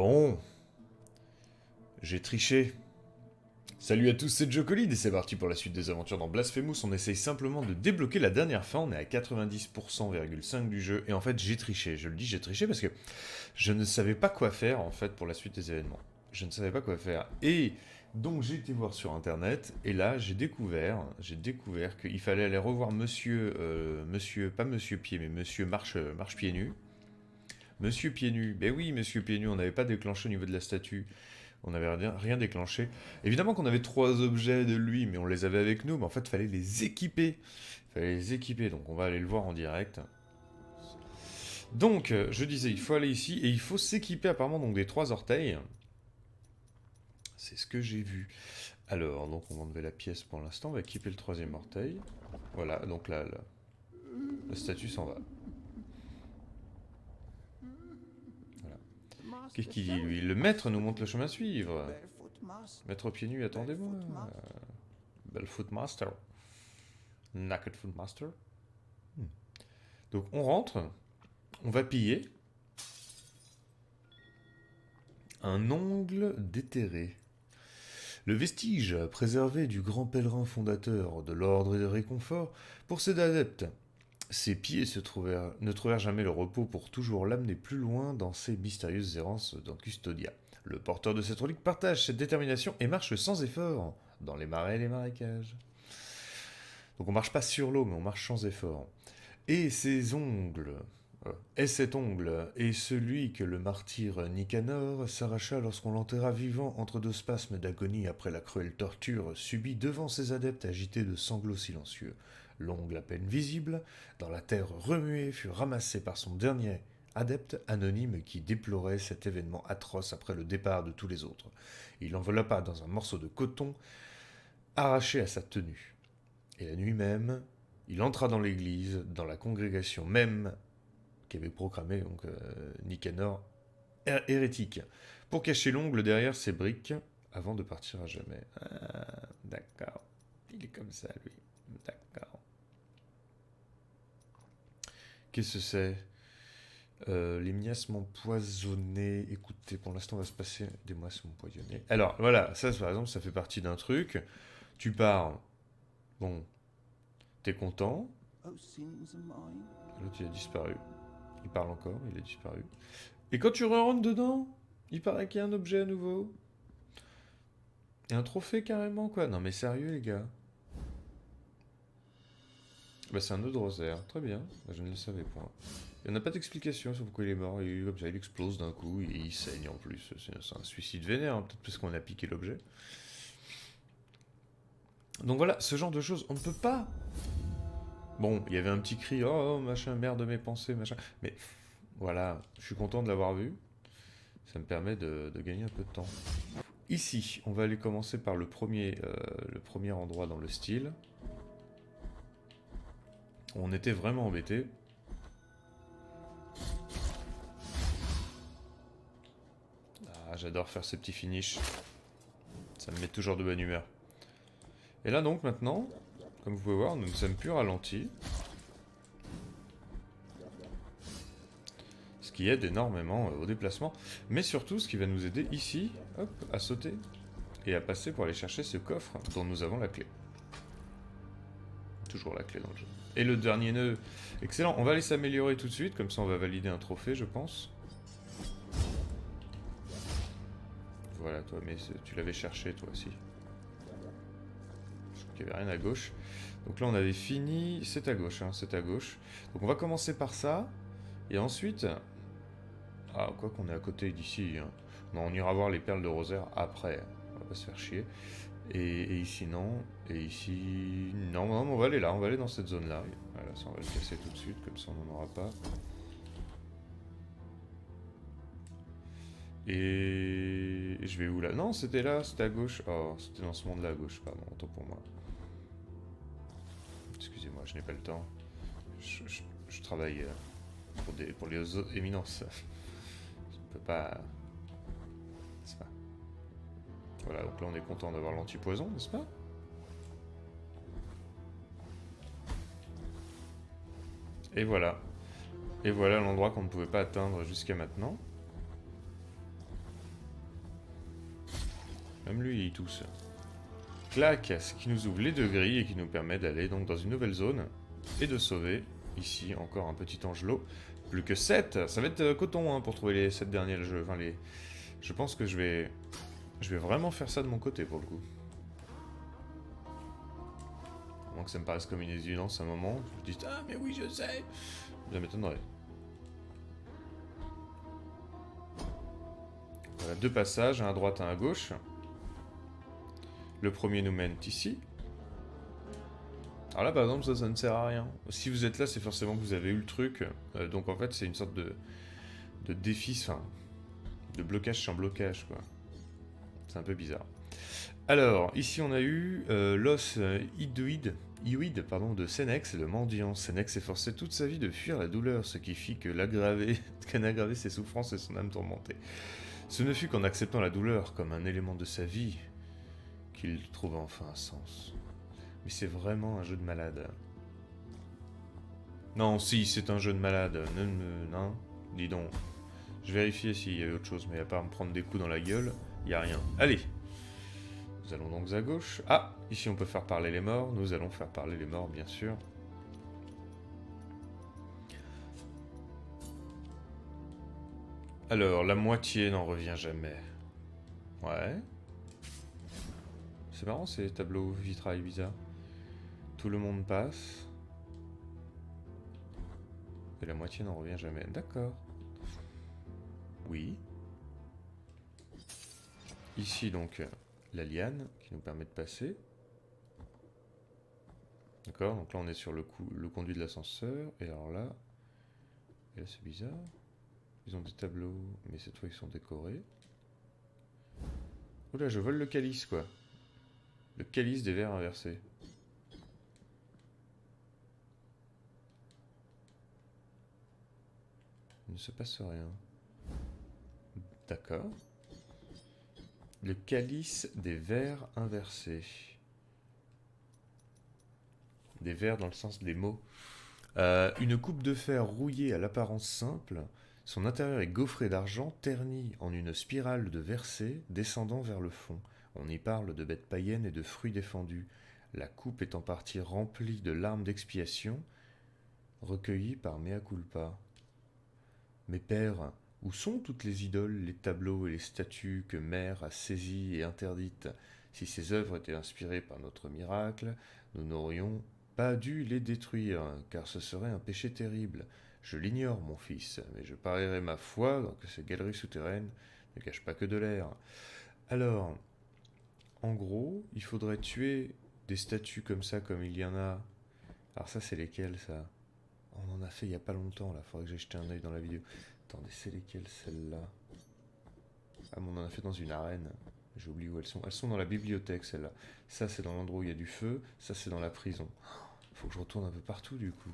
Bon, j'ai triché. Salut à tous, c'est Jocolid et c'est parti pour la suite des aventures dans Blasphemous. On essaye simplement de débloquer la dernière fin, on est à 90,5% du jeu. Et en fait, j'ai triché. Je le dis, j'ai triché parce que je ne savais pas quoi faire en fait pour la suite des événements. Je ne savais pas quoi faire. Et donc j'ai été voir sur internet et là j'ai découvert qu'il fallait aller revoir pas Monsieur Pied, mais Monsieur Marche Pieds Nus. Monsieur Pieds Nus, ben oui, Monsieur Pieds Nus, on n'avait pas déclenché au niveau de la statue. On n'avait rien déclenché. Évidemment qu'on avait 3 objets de lui, mais on les avait avec nous, mais en fait, il fallait les équiper. Il fallait les équiper, donc on va aller le voir en direct. Donc, je disais, il faut aller ici, et il faut s'équiper apparemment donc des 3 orteils. C'est ce que j'ai vu. Alors, donc on va enlever la pièce pour l'instant, on va équiper le 3e orteil. Voilà, donc là, la statue s'en va. Voilà. Qu'est-ce qu'il dit, lui? Le maître nous montre le chemin à suivre. Maître pieds nus, attendez-moi. Barefoot Master. Naked Foot Master. Donc on rentre, on va piller. Un ongle déterré. Le vestige préservé du grand pèlerin fondateur de l'ordre et de réconfort pour ses adeptes. Ses pieds ne trouvèrent jamais le repos pour toujours l'amener plus loin dans ses mystérieuses errances dans Custodia. Le porteur de cette relique partage cette détermination et marche sans effort dans les marais et les marécages. Donc on marche pas sur l'eau, mais on marche sans effort. Et ses ongles, et cet ongle est celui que le martyr Nicanor s'arracha lorsqu'on l'enterra vivant entre 2 spasmes d'agonie après la cruelle torture subie devant ses adeptes agités de sanglots silencieux. L'ongle à peine visible, dans la terre remuée, fut ramassé par son dernier adepte anonyme qui déplorait cet événement atroce après le départ de tous les autres. Il l'enveloppa dans un morceau de coton arraché à sa tenue. Et la nuit même, il entra dans l'église, dans la congrégation même qu'avait proclamé donc, Nicanor hérétique, pour cacher l'ongle derrière ses briques avant de partir à jamais. Ah, d'accord. Il est comme ça, lui. D'accord. Qu'est-ce que c'est les miasmes empoisonnés. Écoutez, pour l'instant, on va se passer des miasmes empoisonnés. Alors, voilà, ça, par exemple, ça fait partie d'un truc. Tu pars. Bon, t'es content. L'autre, il a disparu. Il parle encore, il a disparu. Et quand tu rentres dedans, il paraît qu'il y a un objet à nouveau. Et un trophée carrément, quoi. Non mais sérieux, les gars. Bah c'est un nœud de rosaire, très bien. Bah, je ne le savais pas. Il n'y en a pas d'explication sur pourquoi il est mort. Et comme ça, il explose d'un coup et il saigne en plus. C'est un suicide vénère, hein, peut-être parce qu'on a piqué l'objet. Donc voilà, ce genre de choses, on ne peut pas. Bon, il y avait un petit cri, oh machin, merde de mes pensées, machin. Mais voilà, je suis content de l'avoir vu. Ça me permet de gagner un peu de temps. Ici, on va aller commencer par le premier endroit dans le style. On était vraiment embêtés. Ah, j'adore faire ces petits finishes. Ça me met toujours de bonne humeur. Et là donc maintenant, comme vous pouvez voir, nous ne sommes plus ralentis. Ce qui aide énormément au déplacement. Mais surtout, ce qui va nous aider ici, hop, à sauter et à passer pour aller chercher ce coffre dont nous avons la clé. Toujours la clé dans le jeu. Et le dernier nœud. Excellent, on va aller s'améliorer tout de suite, comme ça on va valider un trophée, je pense. Voilà, toi, mais tu l'avais cherché, toi aussi. Je crois qu'il n'y avait rien à gauche. Donc là, on avait fini. C'est à gauche, hein, c'est à gauche. Donc on va commencer par ça. Et ensuite... Ah, quoi qu'on est à côté d'ici. Hein. Non, on ira voir les perles de rosaire après. On va pas se faire chier. Et ici, non. Et ici... Non, non, on va aller là. On va aller dans cette zone-là. Voilà, ça, on va le casser tout de suite. Comme ça, on n'en aura pas. Et je vais où là? Non, c'était là, c'était à gauche. Oh, c'était dans ce monde-là à gauche, pardon, autant pour moi. Excusez-moi, je n'ai pas le temps. Je travaille pour les autres éminences. Je ne peux pas... N'est-ce pas? Voilà, donc là on est content d'avoir l'anti-poison, n'est-ce pas? Et voilà. Et voilà l'endroit qu'on ne pouvait pas atteindre jusqu'à maintenant. Même lui, il tousse. Clac, ce qui nous ouvre les 2 grilles et qui nous permet d'aller donc dans une nouvelle zone et de sauver. Ici, encore un petit angelot. Plus que 7. Ça va être coton hein, pour trouver les 7 derniers jeux. Enfin, les... Je pense que je vais vraiment faire ça de mon côté pour le coup. À moins que ça me paraisse comme une évidence à un moment. Je me dis, ah mais oui, je sais. Ça m'étonnerait. Voilà, 2 passages, un à droite, un à gauche. Le premier nous mène ici. Alors là, par exemple, ça ne sert à rien. Si vous êtes là, c'est forcément que vous avez eu le truc. Donc en fait, c'est une sorte de défi, enfin, de blocage sans blocage, quoi. C'est un peu bizarre. Alors, ici, on a eu l'os ioïde de Sénex, le mendiant. Sénex s'efforçait toute sa vie de fuir la douleur, ce qui fit qu'en aggravé ses souffrances et son âme tourmentée. Ce ne fut qu'en acceptant la douleur comme un élément de sa vie qu'il trouva enfin un sens. Mais c'est vraiment un jeu de malade. Non, si, c'est un jeu de malade. Non, dis donc. Je vérifiais s'il y avait autre chose, mais à part me prendre des coups dans la gueule, il n'y a rien. Allez. Nous allons donc à gauche. Ah, ici on peut faire parler les morts. Nous allons faire parler les morts, bien sûr. Alors, la moitié n'en revient jamais. Ouais. C'est marrant ces tableaux vitrail bizarres. Tout le monde passe. Et la moitié n'en revient jamais. D'accord. Oui. Ici donc la liane qui nous permet de passer. D'accord, donc là on est sur le conduit de l'ascenseur. Et alors là... Et là c'est bizarre. Ils ont des tableaux, mais cette fois ils sont décorés. Oula, je vole le calice quoi. Le calice des vers inversés. Il ne se passe rien. D'accord. Le calice des vers inversés. Des vers dans le sens des mots. Une coupe de fer rouillée à l'apparence simple. Son intérieur est gaufré d'argent, terni en une spirale de versets descendant vers le fond. On y parle de bêtes païennes et de fruits défendus. La coupe est en partie remplie de larmes d'expiation, recueillies par mea culpa. Mes pères, où sont toutes les idoles, les tableaux et les statues que mère a saisies et interdites? Si ces œuvres étaient inspirées par notre miracle, nous n'aurions pas dû les détruire, car ce serait un péché terrible. Je l'ignore, mon fils, mais je parierais ma foi que ces galeries souterraines ne cachent pas que de l'air. Alors, en gros, il faudrait tuer des statues comme ça, comme il y en a. Alors ça, c'est lesquelles, ça? On en a fait il y a pas longtemps, là. Faudrait que j'ai jeté un œil dans la vidéo. Attendez, c'est lesquelles, celles-là? Ah, mais on en a fait dans une arène. J'ai oublié où elles sont. Elles sont dans la bibliothèque, celles-là. Ça, c'est dans l'endroit où il y a du feu. Ça, c'est dans la prison. Faut que je retourne un peu partout, du coup.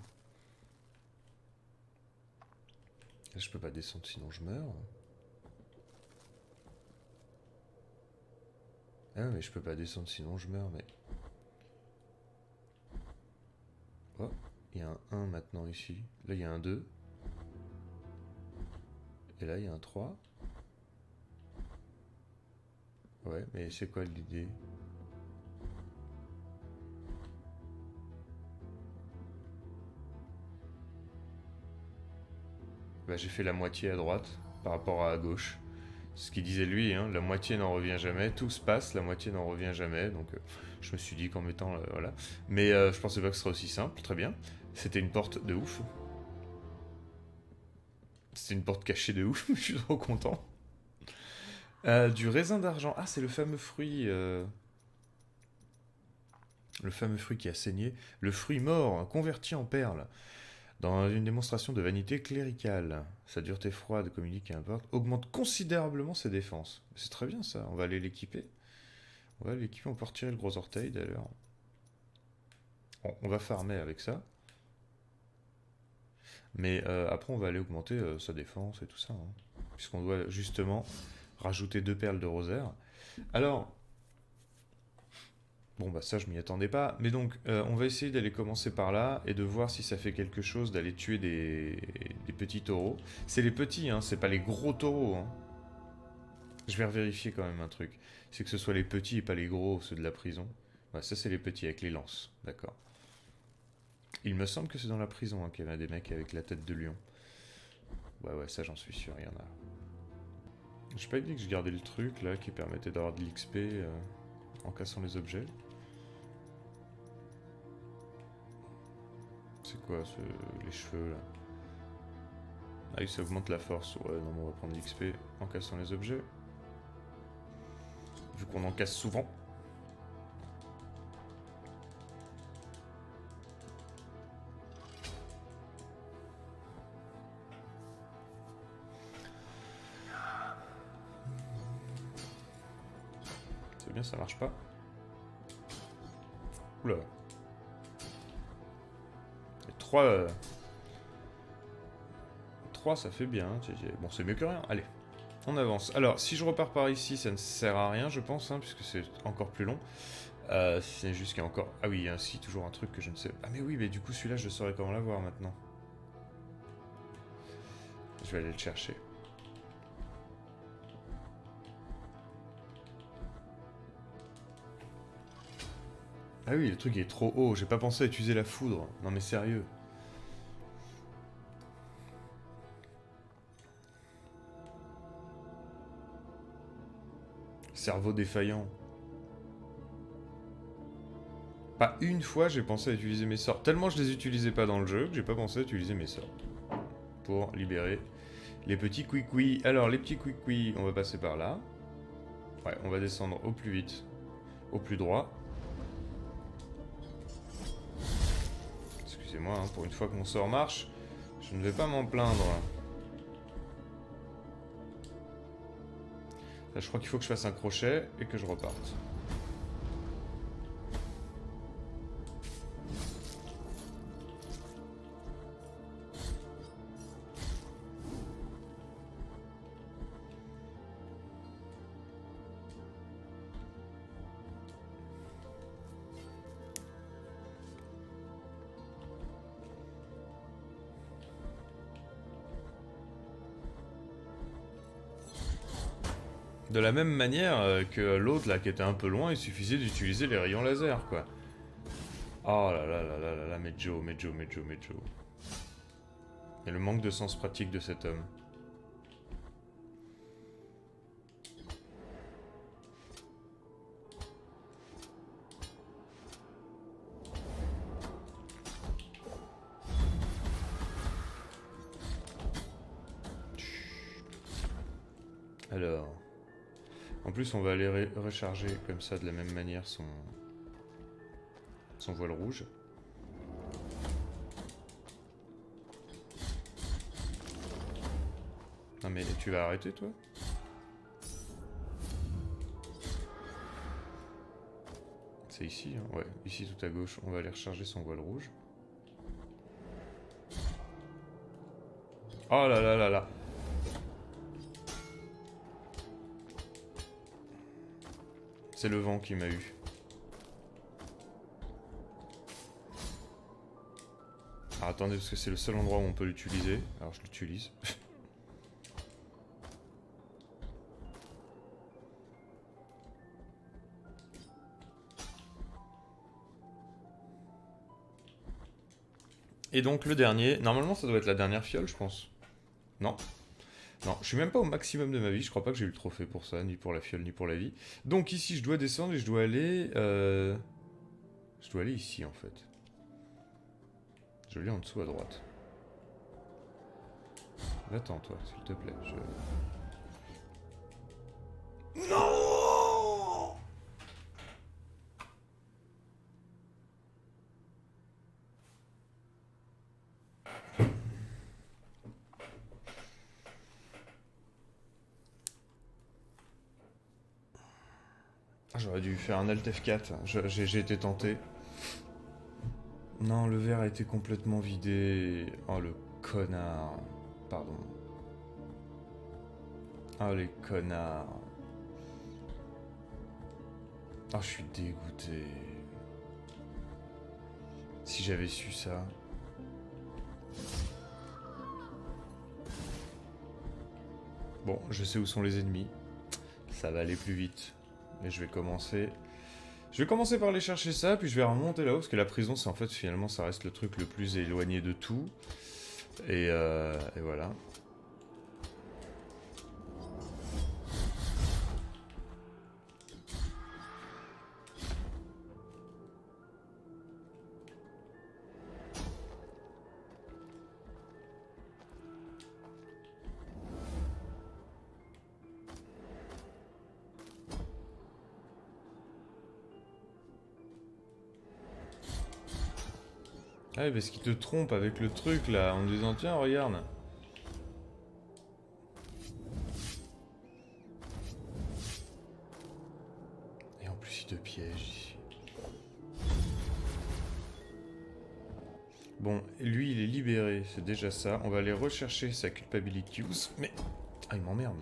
Là, je peux pas descendre, sinon je meurs. Ah, mais je peux pas descendre, sinon je meurs, mais... Oh, il y a un 1 maintenant, ici. Là, il y a un 2. Et là, il y a un 3. Ouais, mais c'est quoi l'idée? Bah, j'ai fait la moitié à droite par rapport à gauche. Ce qu'il disait lui, hein, la moitié n'en revient jamais, tout se passe, la moitié n'en revient jamais, donc je me suis dit qu'en mettant, voilà. Mais je pensais pas que ce serait aussi simple, très bien. C'était une porte de ouf. C'était une porte cachée de ouf, je suis trop content. Du raisin d'argent, ah c'est le fameux fruit... Le fameux fruit qui a saigné, le fruit mort, converti en perles. Dans une démonstration de vanité cléricale, sa dureté froide, communique et importe, augmente considérablement ses défenses. C'est très bien ça, on va aller l'équiper. On va l'équiper, on peut retirer le gros orteil d'ailleurs. Bon, on va farmer avec ça. Mais après on va aller augmenter sa défense et tout ça. Hein, puisqu'on doit justement rajouter 2 perles de rosaire. Alors, bon bah ça je m'y attendais pas, mais donc on va essayer d'aller commencer par là et de voir si ça fait quelque chose d'aller tuer des petits taureaux. C'est les petits, hein, c'est pas les gros taureaux. Hein. Je vais revérifier quand même un truc. C'est que ce soit les petits et pas les gros, ceux de la prison. Ouais, ça c'est les petits avec les lances, d'accord. Il me semble que c'est dans la prison hein, qu'il y avait des mecs avec la tête de lion. Ouais, ça j'en suis sûr, il y en a. J'ai pas dit que je gardais le truc là qui permettait d'avoir de l'XP en cassant les objets. C'est quoi les cheveux là? Ah oui, ça augmente la force. Ouais, non, mais on va prendre l'XP en cassant les objets. Vu qu'on en casse souvent. C'est bien, ça marche pas. Oula. Et 3... 3, ça fait bien. Bon, c'est mieux que rien. Allez, on avance. Alors, si je repars par ici, ça ne sert à rien, je pense, hein, puisque c'est encore plus long. C'est juste qu'il y a encore... Ah oui, il y a aussi toujours un truc que je ne sais... Ah mais oui, mais du coup, celui-là, je saurais comment l'avoir maintenant. Je vais aller le chercher. Ah oui, le truc est trop haut. J'ai pas pensé à utiliser la foudre. Non mais sérieux. Cerveau défaillant. Pas une fois j'ai pensé à utiliser mes sorts. Tellement je les utilisais pas dans le jeu que j'ai pas pensé à utiliser mes sorts. Pour libérer les petits couicouis. Alors les petits couicouis, on va passer par là. Ouais, on va descendre au plus vite. Au plus droit. Excusez-moi, hein, pour une fois que mon sort marche, je ne vais pas m'en plaindre. Là, je crois qu'il faut que je fasse un crochet et que je reparte. De la même manière que l'autre là qui était un peu loin, il suffisait d'utiliser les rayons laser quoi. Oh là là là là là là, mais Joe. Et le manque de sens pratique de cet homme. Alors... En plus, on va aller recharger comme ça de la même manière son voile rouge. Non mais tu vas arrêter toi? C'est ici, hein? Ouais, ici tout à gauche. On va aller recharger son voile rouge. Oh là là là là! C'est le vent qui m'a eu. Alors attendez, parce que c'est le seul endroit où on peut l'utiliser. Alors je l'utilise. Et donc le dernier, normalement ça doit être la dernière fiole je pense. Non? Non, je suis même pas au maximum de ma vie, je crois pas que j'ai eu le trophée pour ça, ni pour la fiole, ni pour la vie. Donc ici je dois descendre et je dois aller... Je dois aller ici en fait. Je l'ai en dessous à droite. Va-t'en toi, s'il te plaît. Non! J'aurais dû faire un Alt F4, j'ai été tenté. Non, le verre a été complètement vidé. Oh le connard. Pardon. Oh les connards. Oh je suis dégoûté. Si j'avais su ça. Bon, je sais où sont les ennemis. ça va aller plus vite. Mais je vais commencer... Je vais commencer par aller chercher ça, puis je vais remonter là-haut, parce que la prison, c'est en fait, finalement, ça reste le truc le plus éloigné de tout. Et voilà. Ah oui, parce qu'il te trompe avec le truc là, en disant tiens, regarde. Et en plus, il te piège ici. Bon, lui, il est libéré, c'est déjà ça. On va aller rechercher sa culpability use. Mais. Ah, il m'emmerde.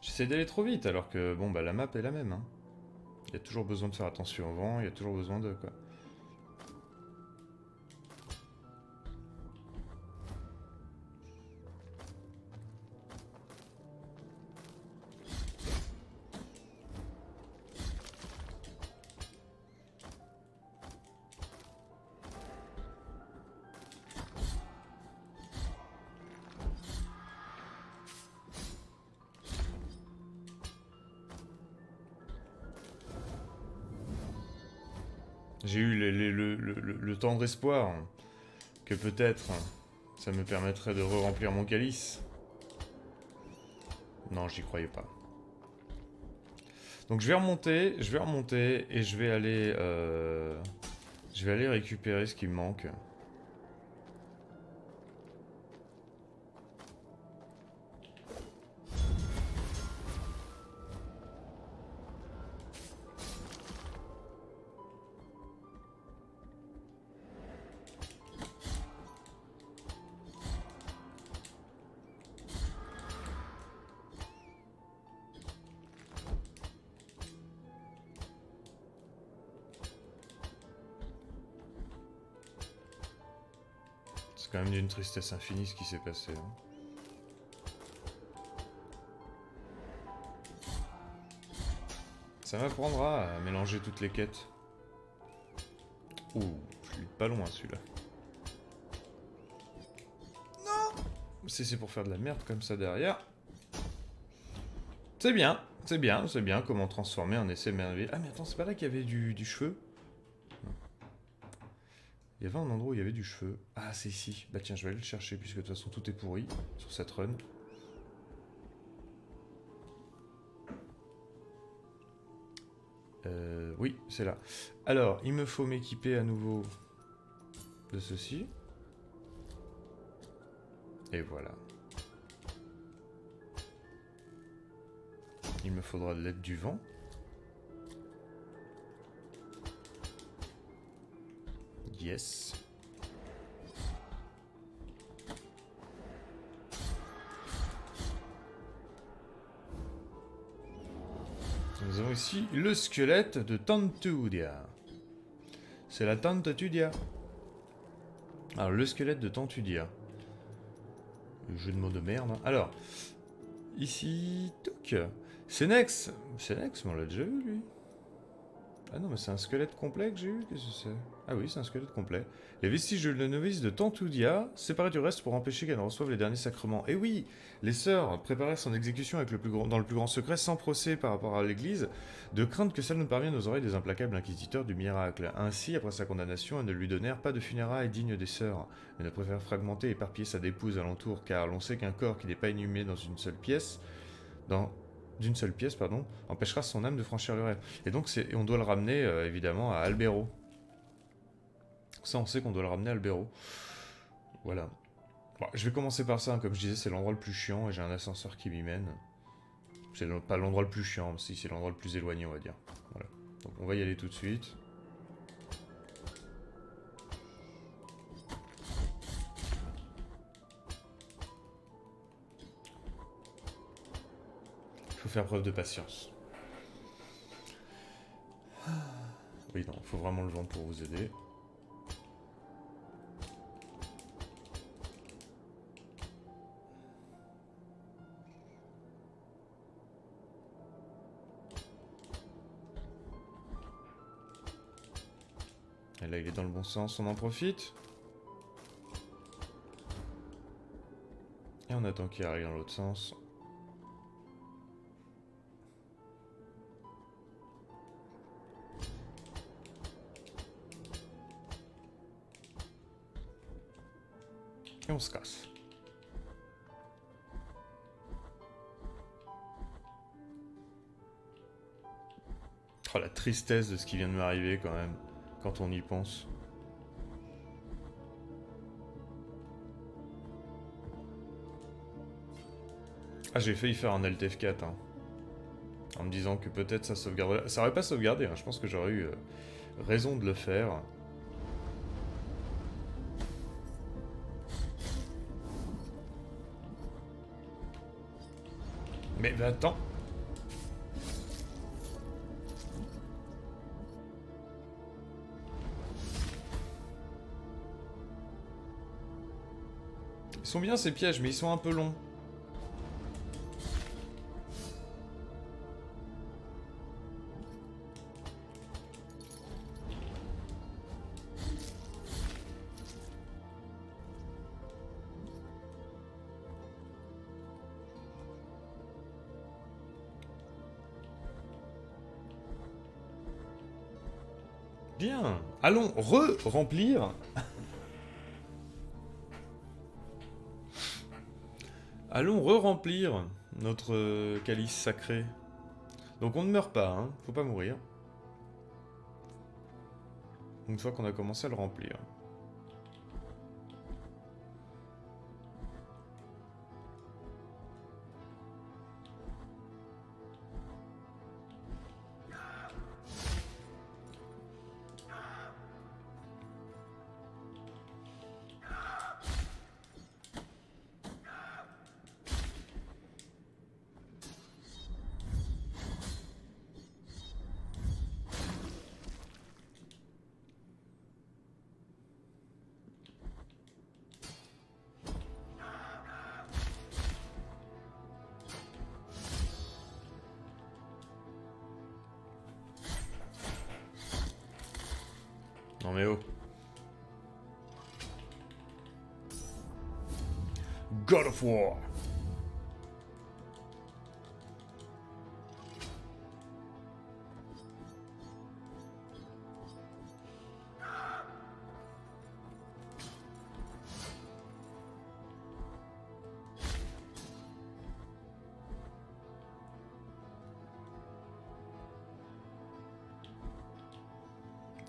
J'essaie d'aller trop vite alors que, bon, bah la map est la même. Hein. Il y a toujours besoin de faire attention au vent, il y a toujours besoin de quoi. J'ai eu le tendre espoir que peut-être ça me permettrait de re-remplir mon calice. Non, j'y croyais pas. Donc je vais remonter et je vais aller récupérer ce qui me manque. C'est quand même d'une tristesse infinie ce qui s'est passé. Hein. Ça m'apprendra à mélanger toutes les quêtes. Ouh, je suis pas loin celui-là. Non! Si c'est pour faire de la merde comme ça derrière. C'est bien, c'est bien, c'est bien comment transformer un essai merveilleux. Ah mais attends, c'est pas là qu'il y avait du cheveu? Il y avait un endroit où il y avait du cheveu. Ah, c'est ici. Bah tiens, je vais aller le chercher, puisque de toute façon tout est pourri sur cette run. Oui, c'est là. Alors, il me faut m'équiper à nouveau de ceci. Et voilà. Il me faudra de l'aide du vent. Yes. Nous avons ici le squelette de Tantudia. C'est la Tantudia. Alors, le squelette de Tantudia. Le jeu de mots de merde. Alors, ici, toc. Senex. Senex, mais on l'a déjà vu, lui. Ah non, mais c'est un squelette complet que j'ai eu. Qu'est-ce que c'est? Ah oui, c'est un squelette complet. Les vestiges de la novice de Tantudia, séparés du reste pour empêcher qu'elle ne reçoive les derniers sacrements. Et oui, les sœurs préparèrent son exécution avec dans le plus grand secret, sans procès par rapport à l'église, de crainte que celle ne parvienne aux oreilles des implacables inquisiteurs du miracle. Ainsi, après sa condamnation, elles ne lui donnèrent pas de funérailles dignes des sœurs, mais ne préfèrent fragmenter et éparpiller sa dépouille alentour, car l'on sait qu'un corps qui n'est pas inhumé dans une seule pièce, d'une seule pièce, pardon, empêchera son âme de franchir le rêve. Et donc, on doit le ramener, évidemment, à Albero. Ça, on sait qu'on doit le ramener à Albero. Voilà. Bon, je vais commencer par ça, hein. Comme je disais, c'est l'endroit le plus chiant, et j'ai un ascenseur qui m'y mène. C'est pas l'endroit le plus chiant, mais si, c'est l'endroit le plus éloigné, on va dire. Voilà. Donc, on va y aller tout de suite. Il faut faire preuve de patience. Oui, non, faut vraiment le vent pour vous aider. Et là, il est dans le bon sens, on en profite. Et on attend qu'il arrive dans l'autre sens. Et on se casse. Oh, la tristesse de ce qui vient de m'arriver quand même, quand on y pense. Ah, j'ai failli faire un Alt F4, hein, en me disant que peut-être ça sauvegarderait. Ça aurait pas sauvegardé, hein, je pense que j'aurais eu raison de le faire. Mais bah, attends. Ils sont bien ces pièges, mais ils sont un peu longs. Bien. Allons remplir. Allons remplir notre calice sacré. Donc on ne meurt pas, hein. Faut pas mourir. Une fois qu'on a commencé à le remplir. Non mais oh. God of War.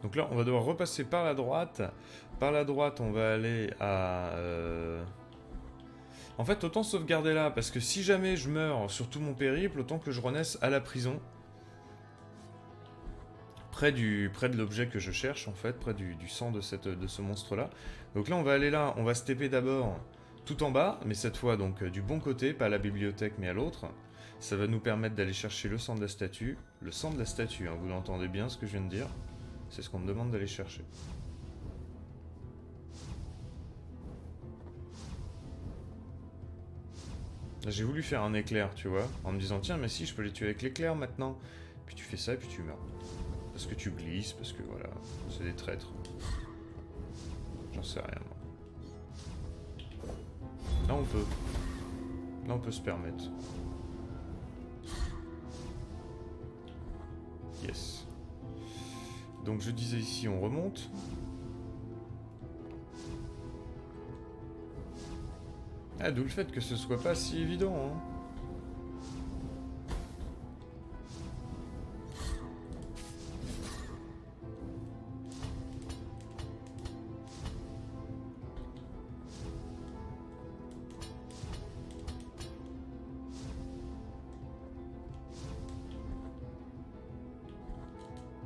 Donc là, on va devoir repasser par la droite. Par la droite, on va aller à... En fait, autant sauvegarder là, parce que si jamais je meurs sur tout mon périple, autant que je renaisse à la prison. Près de l'objet que je cherche, en fait, près du sang de ce monstre-là. Donc là, on va aller là, on va se TP d'abord tout en bas, mais cette fois, donc, du bon côté, pas à la bibliothèque, mais à l'autre. Ça va nous permettre d'aller chercher le sang de la statue. Le sang de la statue, hein, vous l'entendez bien, ce que je viens de dire. C'est ce qu'on me demande d'aller chercher. J'ai voulu faire un éclair, tu vois, en me disant tiens, mais si, je peux les tuer avec l'éclair maintenant. Puis tu fais ça et puis tu meurs. Parce que tu glisses, parce que voilà, c'est des traîtres. J'en sais rien, moi. Là, on peut. Là, on peut se permettre. Yes. Donc, je disais ici, on remonte. Ah, d'où le fait que ce soit pas si évident, hein.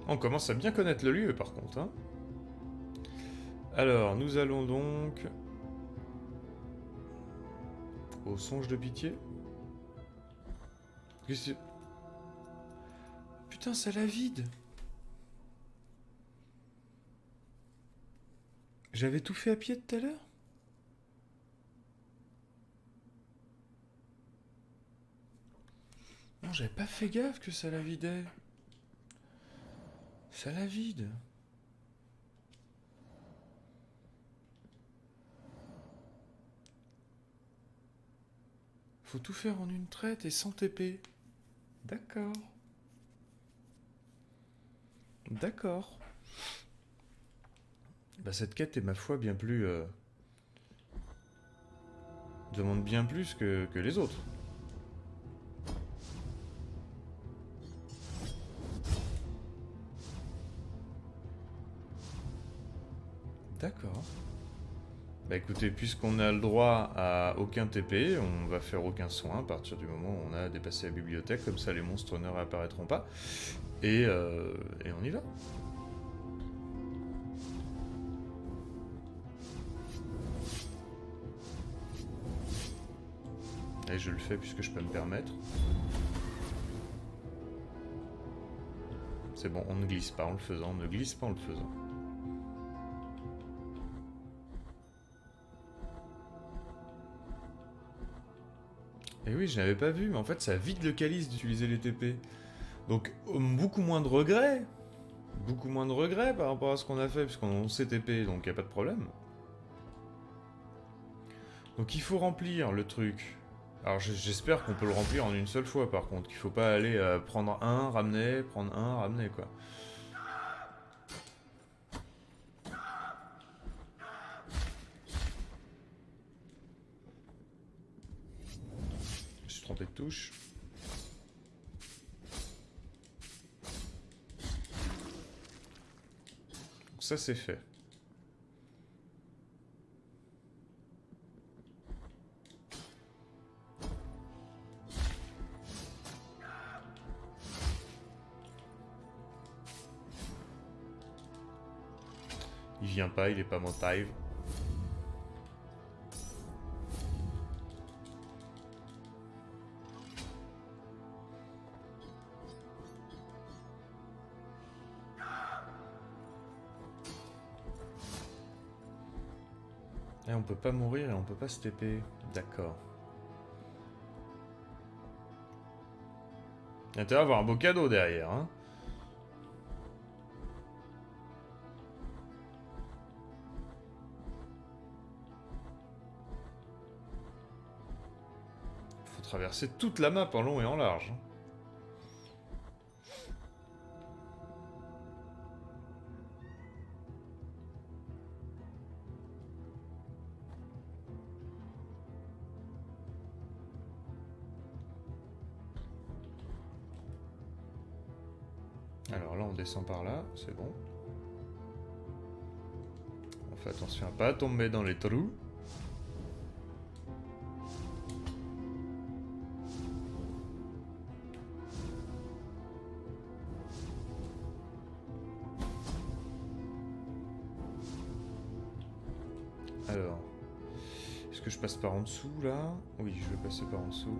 On commence à bien connaître le lieu, par contre, hein. Alors, nous allons donc... au songe de pitié. Putain, ça la vide. J'avais tout fait à pied tout à l'heure? Non, j'avais pas fait gaffe que ça la vidait. Ça la vide. Faut tout faire en une traite et sans TP. D'accord. D'accord. Bah cette quête est ma foi bien plus... demande bien plus que les autres. D'accord. Bah écoutez, puisqu'on a le droit à aucun TP, on va faire aucun soin à partir du moment où on a dépassé la bibliothèque, comme ça les monstres ne réapparaîtront pas. Et on y va. Et je le fais puisque je peux me permettre. C'est bon, on ne glisse pas en le faisant, on ne glisse pas en le faisant. Et oui, je n'avais pas vu, mais en fait ça vide le calice d'utiliser les TP. Donc beaucoup moins de regrets. Beaucoup moins de regrets par rapport à ce qu'on a fait, puisqu'on s'est TP, donc il n'y a pas de problème. Donc il faut remplir le truc. Alors j'espère qu'on peut le remplir en une seule fois par contre, qu'il faut pas aller prendre un, ramener quoi. Je me suis trompé de touche. Donc ça c'est fait. Il vient pas, il est pas motive. Et on peut pas mourir et on peut pas se TP. D'accord. Il y a intérêt à avoir un beau cadeau derrière, hein. Faut traverser toute la map en long et en large. Alors là, on descend par là, c'est bon. On fait attention à pas tomber dans les trous. Alors, est-ce que je passe par en dessous là? Oui, je vais passer par en dessous.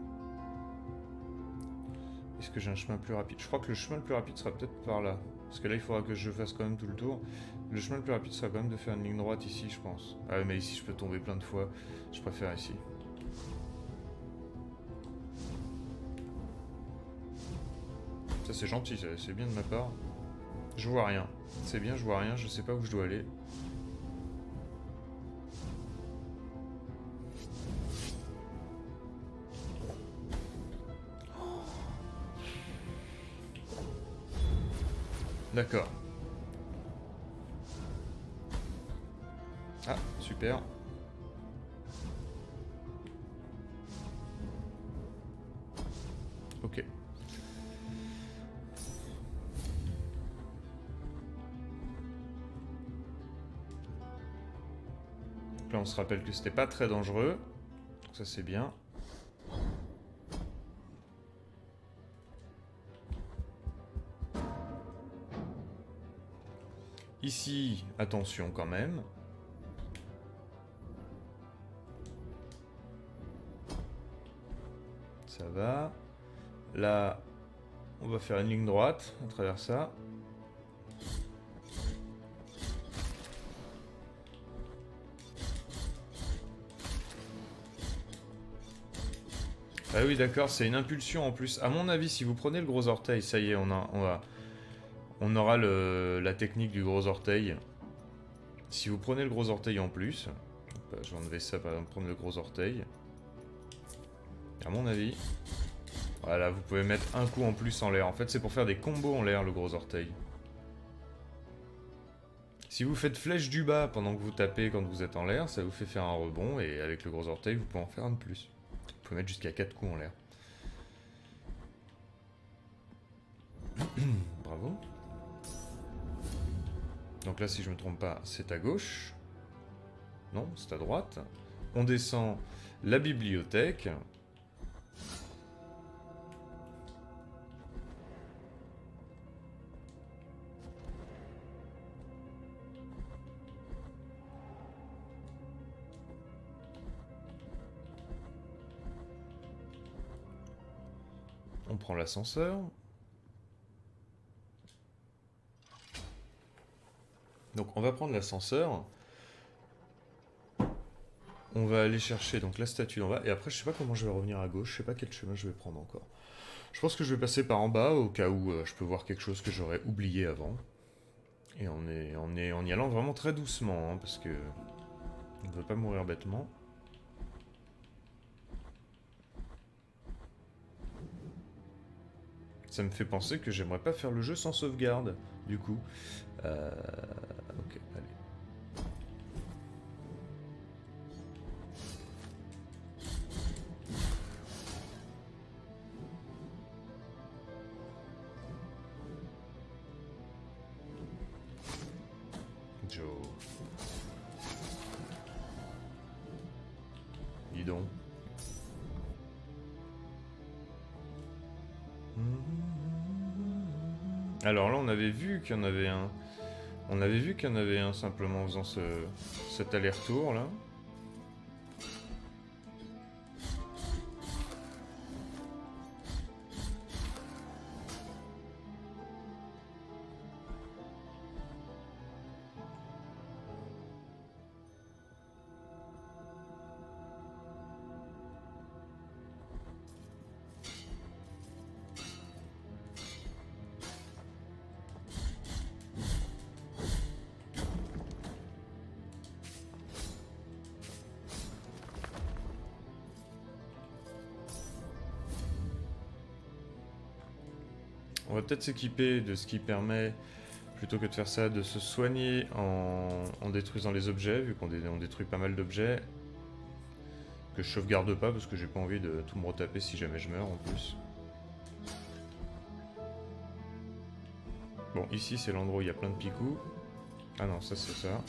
Est-ce que j'ai un chemin plus rapide? Je crois que le chemin le plus rapide sera peut-être par là. Parce que là, il faudra que je fasse quand même tout le tour. Le chemin le plus rapide sera quand même de faire une ligne droite ici, je pense. Ah ouais, mais ici, je peux tomber plein de fois. Je préfère ici. Ça, c'est gentil, c'est bien de ma part. Je vois rien. C'est bien, je vois rien, je sais pas où je dois aller. D'accord. Ah, super. Ok. Donc là, on se rappelle que c'était pas très dangereux. Donc ça, c'est bien. Ici, attention quand même. Ça va. Là, on va faire une ligne droite à travers ça. Ah oui, d'accord, c'est une impulsion en plus. À mon avis, si vous prenez le gros orteil, ça y est, on aura la technique du gros orteil. Si vous prenez le gros orteil en plus, je vais enlever ça, par exemple, prendre le gros orteil. À mon avis, voilà, vous pouvez mettre un coup en plus en l'air. En fait, c'est pour faire des combos en l'air, le gros orteil. Si vous faites flèche du bas pendant que vous tapez quand vous êtes en l'air, ça vous fait faire un rebond, et avec le gros orteil, vous pouvez en faire un de plus. Vous pouvez mettre jusqu'à 4 coups en l'air. Bravo. Donc là, si je me trompe pas, c'est à gauche. Non, c'est à droite. On descend la bibliothèque. On prend l'ascenseur. Donc on va prendre l'ascenseur. On va aller chercher donc la statue d'en bas. Et après, je sais pas comment je vais revenir à gauche. Je sais pas quel chemin je vais prendre encore. Je pense que je vais passer par en bas au cas où je peux voir quelque chose que j'aurais oublié avant. Et en y allant vraiment très doucement, hein, parce que on ne veut pas mourir bêtement. Ça me fait penser que j'aimerais pas faire le jeu sans sauvegarde, du coup. Ok, allez. Joe. Dis donc. Alors là, on avait vu qu'il y en avait un. On avait vu qu'il y en avait un simplement en faisant cet aller-retour là. On va peut-être s'équiper de ce qui permet, plutôt que de faire ça, de se soigner en détruisant les objets, vu qu'on détruit pas mal d'objets. Que je sauvegarde pas parce que j'ai pas envie de tout me retaper si jamais je meurs en plus. Bon, ici c'est l'endroit où il y a plein de picous. Ah non, ça c'est ça.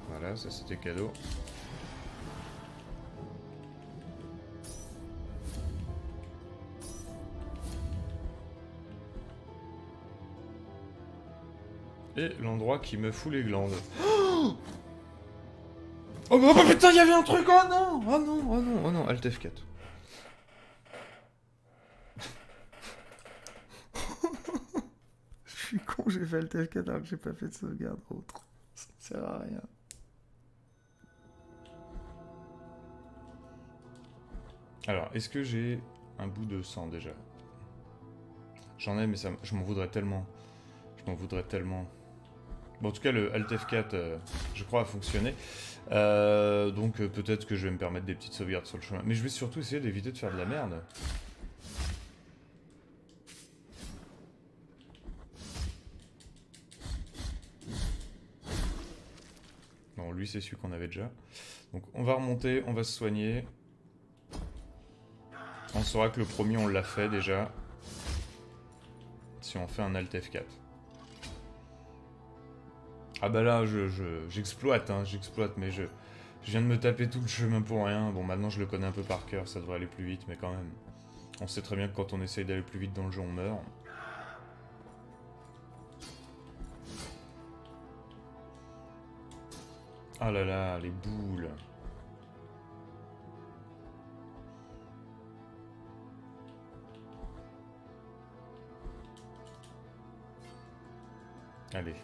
Voilà, ça c'était cadeau. Et l'endroit qui me fout les glandes. Oh bah putain, il y avait un truc. Oh non. Oh non, oh non, oh non, Alt F4. Je suis con, j'ai fait Alt F4 alors que j'ai pas fait de sauvegarde autre. Ça ne sert à rien. Alors, est-ce que j'ai un bout de sang déjà? J'en ai, mais ça, je m'en voudrais tellement. Je m'en voudrais tellement. Bon, en tout cas, le Alt F4, je crois, a fonctionné. Donc peut-être que je vais me permettre des petites sauvegardes sur le chemin. Mais je vais surtout essayer d'éviter de faire de la merde. Bon, lui, c'est celui qu'on avait déjà. Donc on va remonter, on va se soigner. On saura que le premier, on l'a fait déjà. Si on fait un Alt F4. Ah bah là, j'exploite, hein, j'exploite, mais je viens de me taper tout le chemin pour rien. Bon, maintenant je le connais un peu par cœur, ça devrait aller plus vite, mais quand même. On sait très bien que quand on essaye d'aller plus vite dans le jeu, on meurt. Ah là là, les boules. Allez,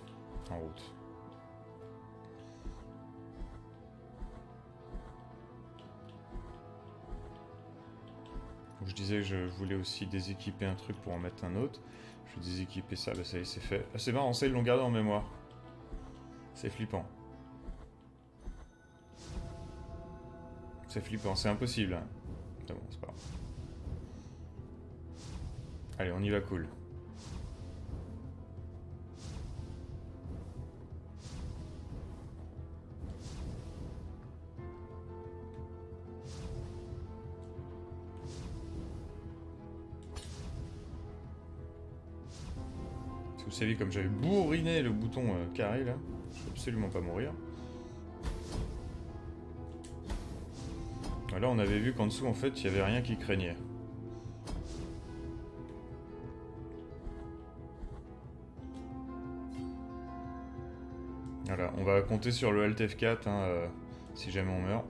En route. Donc je disais que je voulais aussi déséquiper un truc pour en mettre un autre. Je vais déséquiper ça, bah ça y est, c'est fait. Ah, c'est marrant, ça ils l'ont gardé en mémoire. C'est flippant. C'est flippant, c'est impossible. Hein. C'est bon, c'est pas grave. Allez, on y va cool. Si vous saviez comme j'avais bourriné le bouton carré là, je peux absolument pas mourir. Là on avait vu qu'en dessous en fait il n'y avait rien qui craignait. Voilà, on va compter sur le Alt F4 hein, si jamais on meurt.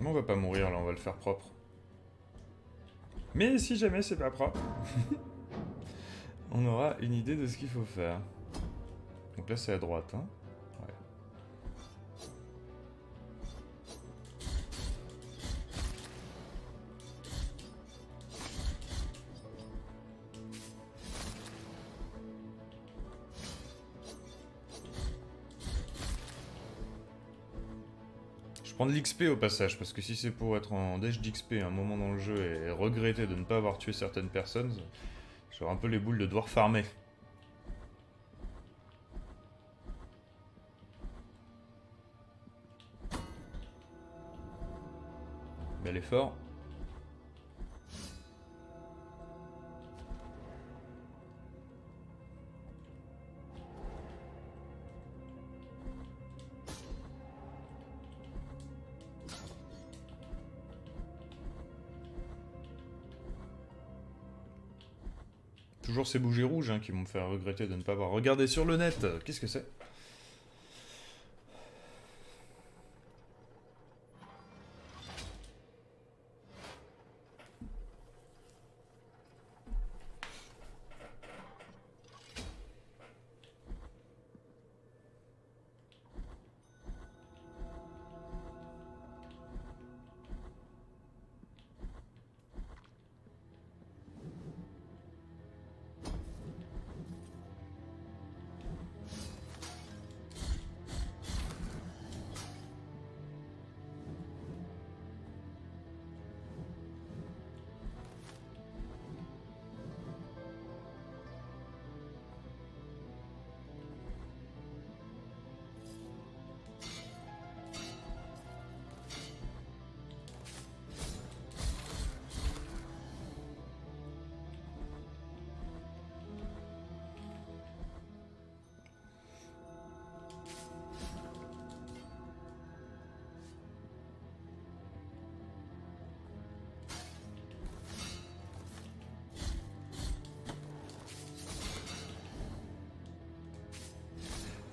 Mais on va pas mourir là, on va le faire propre. Mais si jamais c'est pas propre, on aura une idée de ce qu'il faut faire. Donc là c'est à droite, hein. Ouais. Je prends de l'XP au passage, parce que si c'est pour être en dash d'XP un moment dans le jeu et regretter de ne pas avoir tué certaines personnes, j'aurai un peu les boules de devoir farmer. Bel effort. Toujours ces bougies rouges hein, qui vont me faire regretter de ne pas avoir regardé sur le net. Qu'est-ce que c'est ?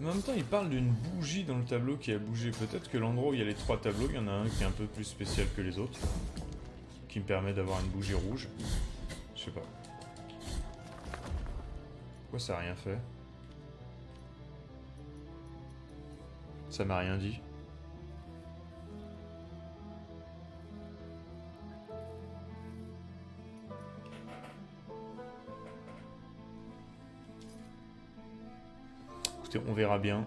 Mais en même temps, il parle d'une bougie dans le tableau qui a bougé. Peut-être que l'endroit où il y a les 3 tableaux, il y en a un qui est un peu plus spécial que les autres. Qui me permet d'avoir une bougie rouge. Je sais pas. Pourquoi ça a rien fait? Ça m'a rien dit. Écoutez, on verra bien.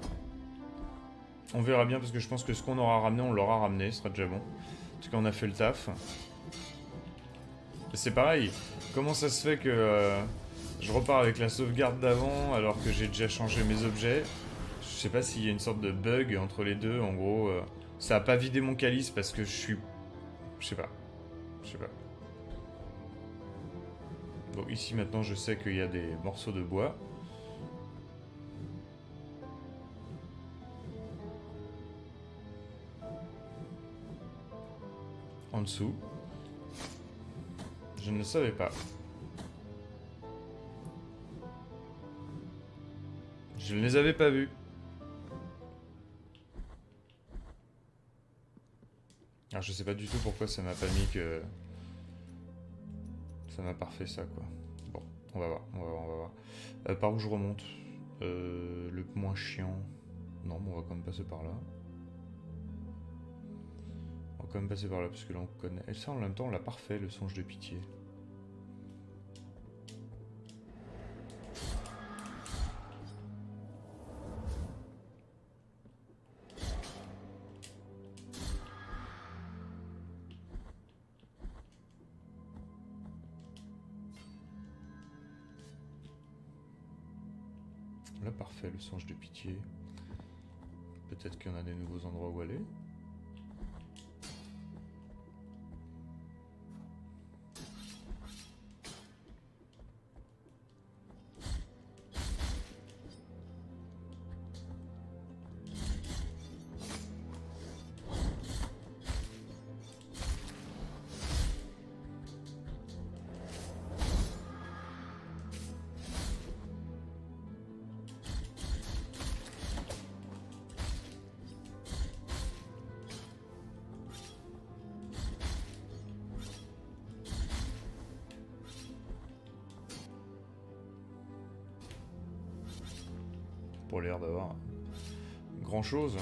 On verra bien parce que je pense que ce qu'on aura ramené, on l'aura ramené, ce sera déjà bon. En tout cas, on a fait le taf. C'est pareil, comment ça se fait que je repars avec la sauvegarde d'avant alors que j'ai déjà changé mes objets? Je sais pas s'il y a une sorte de bug entre les deux, en gros. Ça a pas vidé mon calice parce que je suis... Je sais pas. Je sais pas. Bon, ici maintenant je sais qu'il y a des morceaux de bois. En dessous. Je ne le savais pas. Je ne les avais pas vus. Alors je sais pas du tout pourquoi ça m'a pas mis que... Ça m'a pas refait ça quoi. Bon, on va voir, on va voir, on va voir. Par où je remonte? Le moins chiant. Non, mais on va quand même passer par là. On va quand même passer par là, parce que là on connaît. Et ça, en même temps, on l'a parfait, le songe de pitié. Là, parfait, le songe de pitié. Peut-être qu'il y en a des nouveaux endroits où aller. Pour l'air d'avoir grand chose.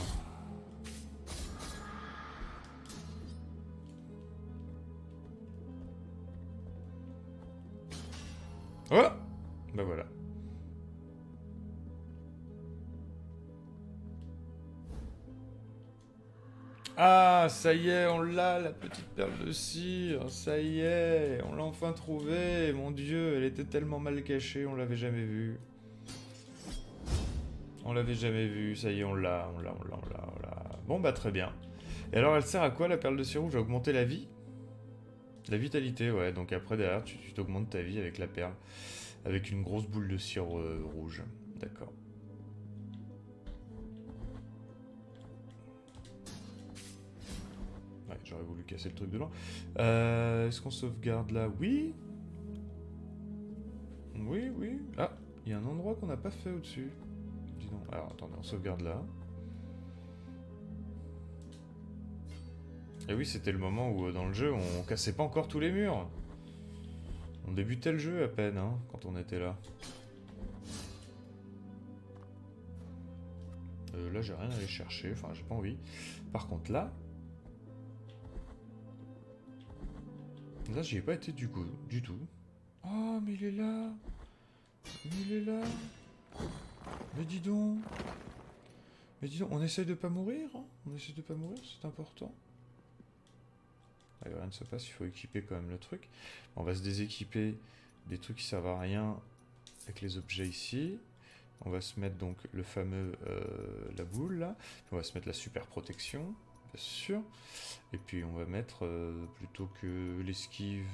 Oh, bah voilà. Ah, ça y est, on l'a, la petite perle de cire. Ça y est, on l'a enfin trouvée. Mon Dieu, elle était tellement mal cachée, on l'avait jamais vue. On l'avait jamais vue, ça y est, on l'a. Bon, bah très bien. Et alors, elle sert à quoi, la perle de cire rouge? À augmenter la vie? La vitalité, ouais. Donc après, derrière, tu t'augmentes ta vie avec la perle. Avec une grosse boule de cire rouge. D'accord. Ouais, j'aurais voulu casser le truc dedans. Est-ce qu'on sauvegarde là? Oui. Oui, oui. Ah, il y a un endroit qu'on n'a pas fait au-dessus. Dis donc. Alors, attendez, on sauvegarde là. Et oui, c'était le moment où, dans le jeu, on cassait pas encore tous les murs. On débutait le jeu à peine, hein, quand on était là. Là, j'ai rien à aller chercher. Enfin, j'ai pas envie. Par contre, là... Là, j'y ai pas été du coup, du tout. Oh, mais il est là. Mais il est là. Mais dis donc. Mais dis donc, on essaye de pas mourir, hein. On essaye de pas mourir, c'est important. Allez, rien ne se passe, il faut équiper quand même le truc. On va se déséquiper des trucs qui servent à rien avec les objets ici. On va se mettre donc le fameux, la boule là. On va se mettre la super protection, bien sûr. Et puis on va mettre, plutôt que l'esquive,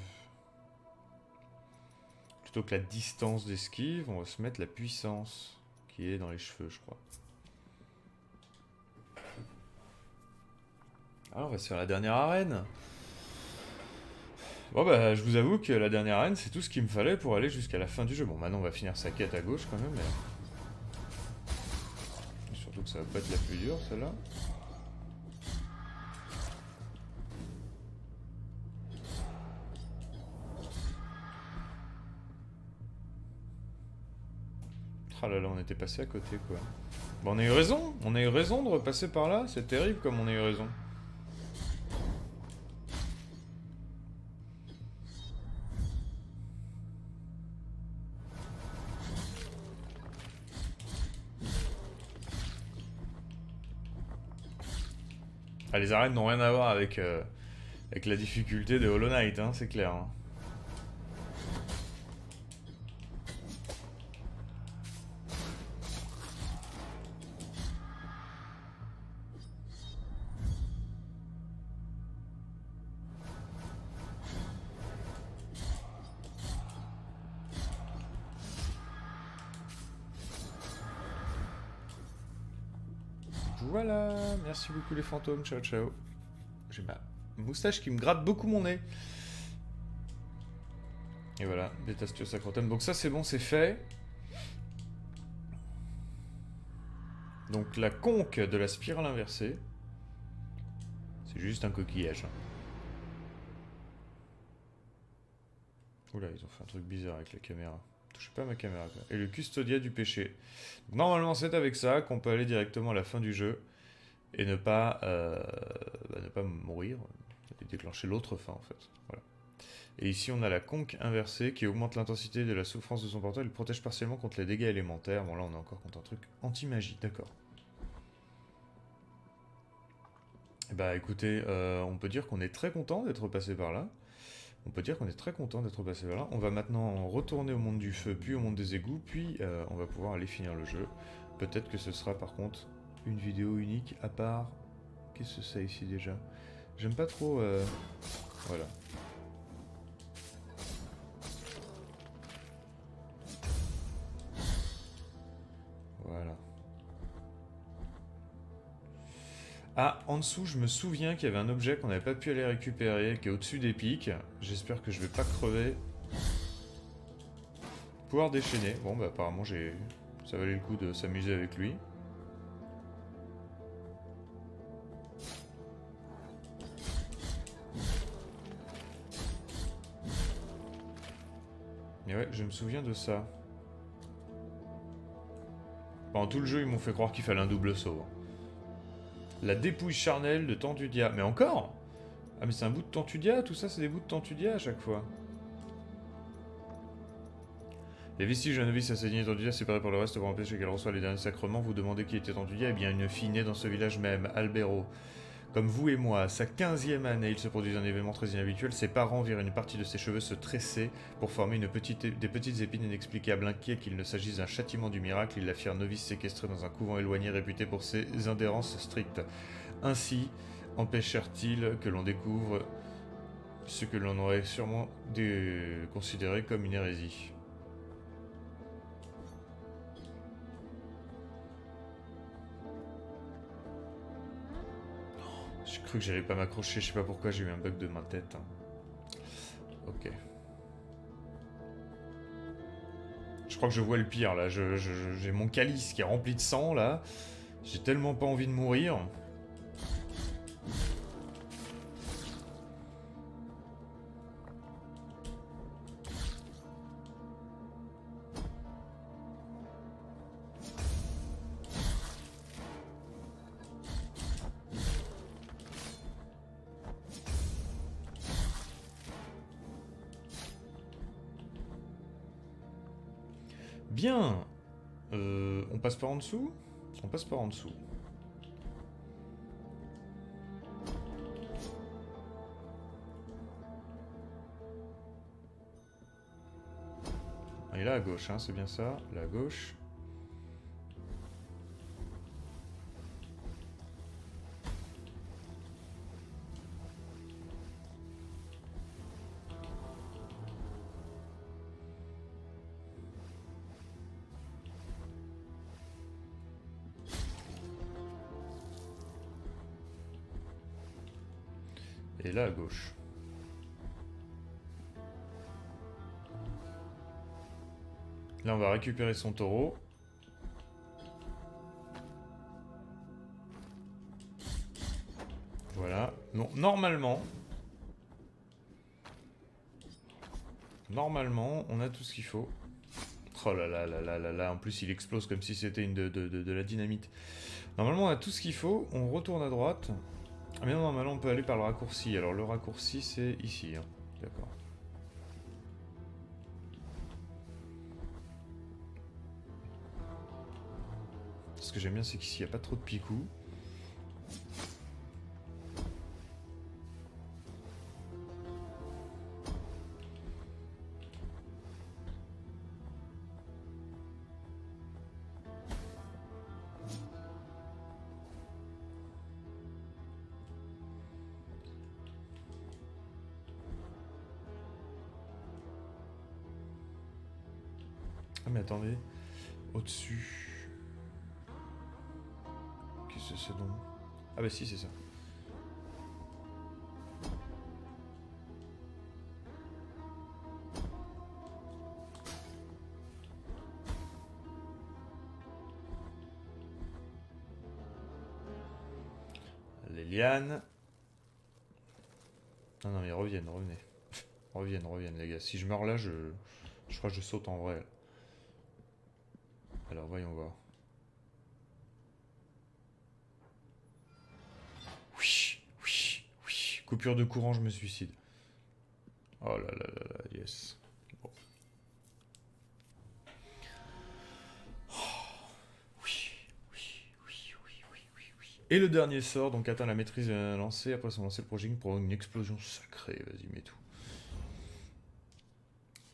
plutôt que la distance d'esquive, on va se mettre la puissance qui est dans les cheveux, je crois. Alors on va se faire la dernière arène. Bon bah je vous avoue que la dernière arène c'est tout ce qu'il me fallait pour aller jusqu'à la fin du jeu. Bon maintenant on va finir sa quête à gauche quand même, mais... Surtout que ça va pas être la plus dure celle-là. Ah là là, on était passé à côté quoi. Bon on a eu raison de repasser par là, c'est terrible comme on a eu raison. Ah, les arènes n'ont rien à voir avec, avec la difficulté de Hollow Knight, hein, c'est clair. Hein. Voilà, merci beaucoup les fantômes, ciao ciao. J'ai ma moustache qui me gratte beaucoup mon nez. Et voilà, Détastio Sacrotum. Donc ça c'est bon, c'est fait. Donc la conque de la spirale inversée, c'est juste un coquillage. Oula, ils ont fait un truc bizarre avec la caméra. Touchez pas à ma caméra, quoi. Et le custodia du péché. Normalement, c'est avec ça qu'on peut aller directement à la fin du jeu et ne pas mourir et déclencher l'autre fin, en fait. Voilà. Et ici, on a la conque inversée qui augmente l'intensité de la souffrance de son porteur. Il protège partiellement contre les dégâts élémentaires. Bon, là, on est encore contre un truc anti-magie, d'accord. Bah écoutez, on peut dire qu'on est très content d'être passé par là. On peut dire qu'on est très content d'être passé par là. On va maintenant retourner au monde du feu, puis au monde des égouts, puis on va pouvoir aller finir le jeu. Peut-être que ce sera par contre une vidéo unique à part. Qu'est-ce que c'est ici déjà? J'aime pas trop... Voilà. Voilà. Ah, en dessous, je me souviens qu'il y avait un objet qu'on n'avait pas pu aller récupérer, qui est au-dessus des pics. J'espère que je vais pas crever. Pouvoir déchaîner. Bon, bah apparemment, ça valait le coup de s'amuser avec lui. Et ouais, je me souviens de ça. Pendant tout le jeu, ils m'ont fait croire qu'il fallait un double saut. La dépouille charnelle de Tantudia. Mais encore? Ah mais c'est un bout de Tantudia, tout ça c'est des bouts de Tantudia à chaque fois. Les vestiges d'un novice assassiné Tantudia séparés par le reste pour empêcher qu'elle reçoive les derniers sacrements. Vous demandez qui était Tantudia? Eh bien une fille née dans ce village même, Albero. Comme vous et moi, à sa 15e année, il se produit un événement très inhabituel. Ses parents virent une partie de ses cheveux se tresser pour former des petites épines inexplicables. Inquiets qu'il ne s'agisse d'un châtiment du miracle, ils la firent novice séquestrée dans un couvent éloigné réputé pour ses indérences strictes. Ainsi empêchèrent-ils que l'on découvre ce que l'on aurait sûrement considéré comme une hérésie. J'ai cru que j'allais pas m'accrocher, je sais pas pourquoi, j'ai eu un bug de ma tête. Ok. Je crois que je vois le pire là, j'ai mon calice qui est rempli de sang là. J'ai tellement pas envie de mourir. Bien. On passe par en dessous? On passe par en dessous. Et là à gauche, hein, c'est bien ça, là à gauche. Et là à gauche. Là on va récupérer son taureau. Voilà. Non, normalement, on a tout ce qu'il faut. Oh là là là là là là, en plus il explose comme si c'était de la dynamite. Normalement on a tout ce qu'il faut, on retourne à droite. Ah mais non, normalement on peut aller par le raccourci. Alors le raccourci c'est ici, hein. D'accord. Ce que j'aime bien c'est qu'ici il n'y a pas trop de picou. Ah mais attendez, au-dessus... Qu'est-ce que c'est donc? Ah bah si c'est ça. Les lianes. Non non mais reviennent, revenez. Reviennent les gars. Si je meurs là, je crois que je saute en vrai. Alors voyons voir. Oui, oui, oui. Coupure de courant, je me suicide. Oh là là là là, yes. Bon. Oui, oui, oui, oui, oui, oui, oui. Et le dernier sort, donc atteint la maîtrise lancée. Après son lancer, le projet pour une explosion sacrée. Vas-y, mets tout.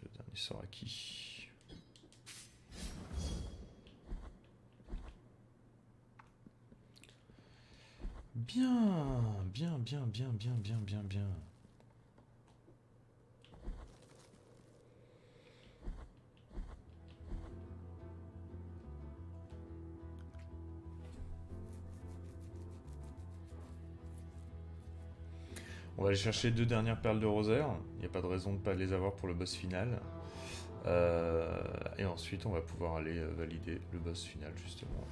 Le dernier sort acquis. Bien, bien, bien, bien, bien, bien, bien, bien. On va aller chercher 2 dernières perles de rosaire. Il n'y a pas de raison de ne pas les avoir pour le boss final. Et ensuite, on va pouvoir aller valider le boss final, justement.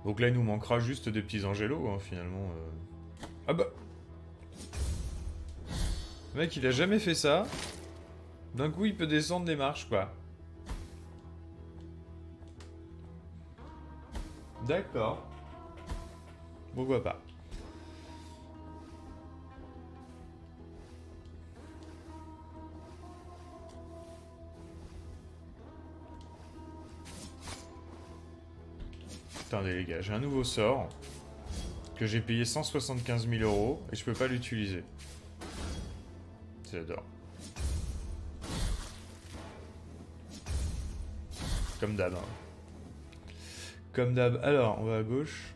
Donc là, il nous manquera juste des petits angélos, hein, finalement. Ah bah. Le mec, il a jamais fait ça. D'un coup, il peut descendre des marches, quoi. D'accord. Pourquoi pas. Attendez, les gars, j'ai un nouveau sort que j'ai payé 175 000 € et je peux pas l'utiliser. J'adore. Comme d'hab. Hein. Comme d'hab. Alors, on va à gauche.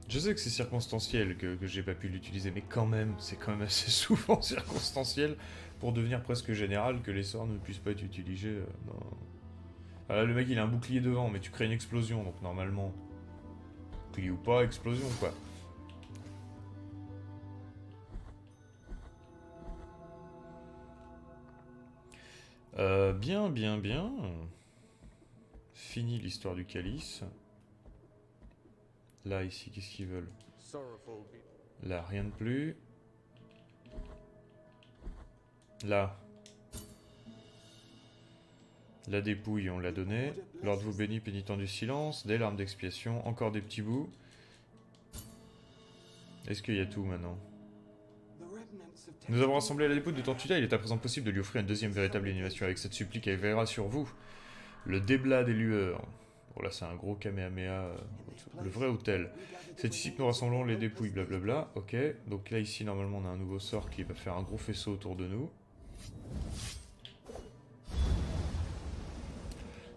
Je sais que c'est circonstanciel que j'ai pas pu l'utiliser, mais quand même, c'est quand même assez souvent circonstanciel pour devenir presque général que les sorts ne puissent pas être utilisés. Non. Ah là, le mec il a un bouclier devant, mais tu crées une explosion, donc normalement, bouclier ou pas, explosion quoi. Bien, bien, bien. Fini l'histoire du calice. Là, ici, qu'est-ce qu'ils veulent? Là, rien de plus. Là. La dépouille, on l'a donnée. L'ordre vous bénit, pénitent du silence. Des larmes d'expiation. Encore des petits bouts. Est-ce qu'il y a tout maintenant? Nous avons rassemblé la dépouille de Tortuga. Il est à présent possible de lui offrir une deuxième véritable innovation. Avec cette supplique, elle veillera sur vous. Le déblat des lueurs. Bon là c'est un gros kamehameha. Le vrai hôtel. C'est ici que nous rassemblons les dépouilles, blablabla. Ok, donc là ici normalement on a un nouveau sort qui va faire un gros faisceau autour de nous.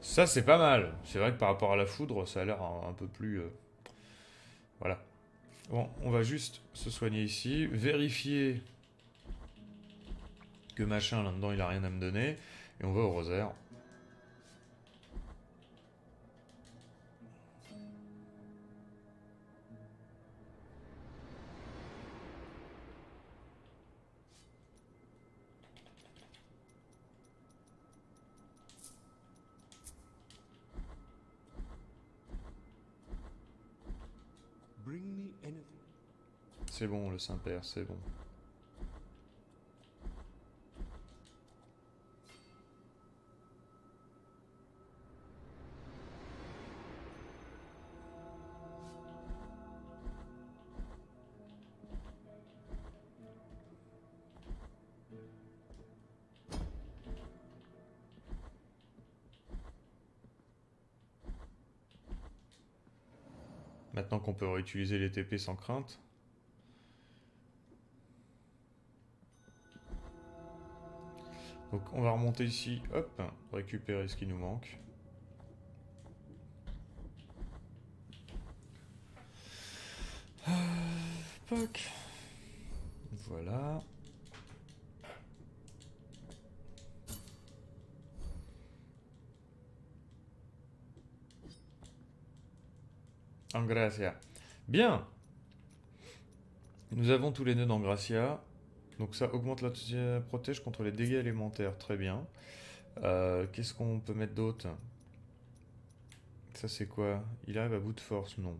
Ça c'est pas mal. C'est vrai que par rapport à la foudre, ça a l'air un peu plus... Voilà. Bon, on va juste se soigner ici. Vérifier que machin là-dedans il a rien à me donner. Et on va au rosaire. C'est bon le Saint-Père, c'est bon. Maintenant qu'on peut réutiliser les TP sans crainte. Donc on va remonter ici, hop, récupérer ce qui nous manque. Poc. Voilà. Angracia. Bien. Nous avons tous les nœuds d'Angracia. Donc ça augmente la protège contre les dégâts élémentaires. Très bien. Qu'est-ce qu'on peut mettre d'autre? Ça c'est quoi? Il arrive à bout de force? Non.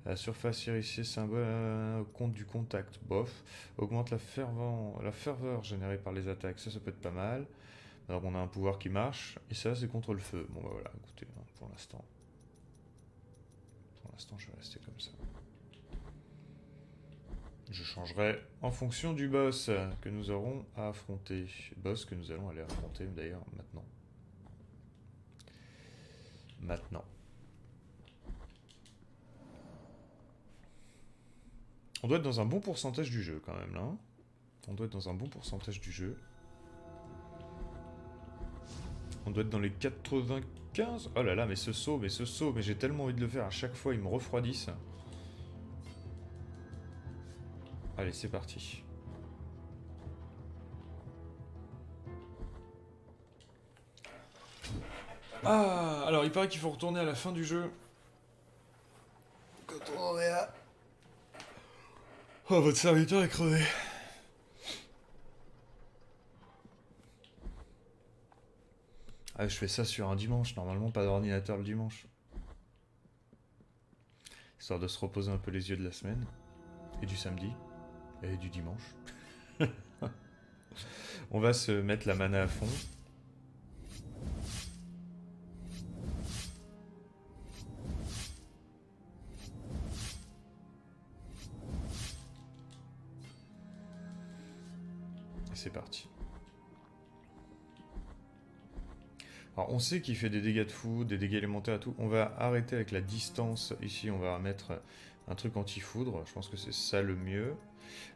La surface irisée, symbole compte du contact, bof. Augmente la ferveur générée par les attaques, ça peut être pas mal. Alors on a un pouvoir qui marche, et ça c'est contre le feu. Bon bah voilà, écoutez, hein, pour l'instant je vais rester comme ça. Je changerai en fonction du boss que nous aurons à affronter. Boss que nous allons aller affronter d'ailleurs maintenant. On doit être dans un bon pourcentage du jeu quand même là. On doit être dans un bon pourcentage du jeu. On doit être dans les 95. Oh là là, mais ce saut, mais j'ai tellement envie de le faire à chaque fois, ils me refroidissent. Allez, c'est parti. Ah, alors il paraît qu'il faut retourner à la fin du jeu. Quand on en est à... Oh, votre serviteur est crevé. Ah, je fais ça sur un dimanche, normalement pas d'ordinateur le dimanche. Histoire de se reposer un peu les yeux de la semaine. Et du samedi. Et du dimanche. On va se mettre la mana à fond. Et c'est parti. Alors on sait qu'il fait des dégâts de foudre, des dégâts élémentaires et tout. On va arrêter avec la distance. Ici on va mettre un truc anti-foudre. Je pense que c'est ça le mieux.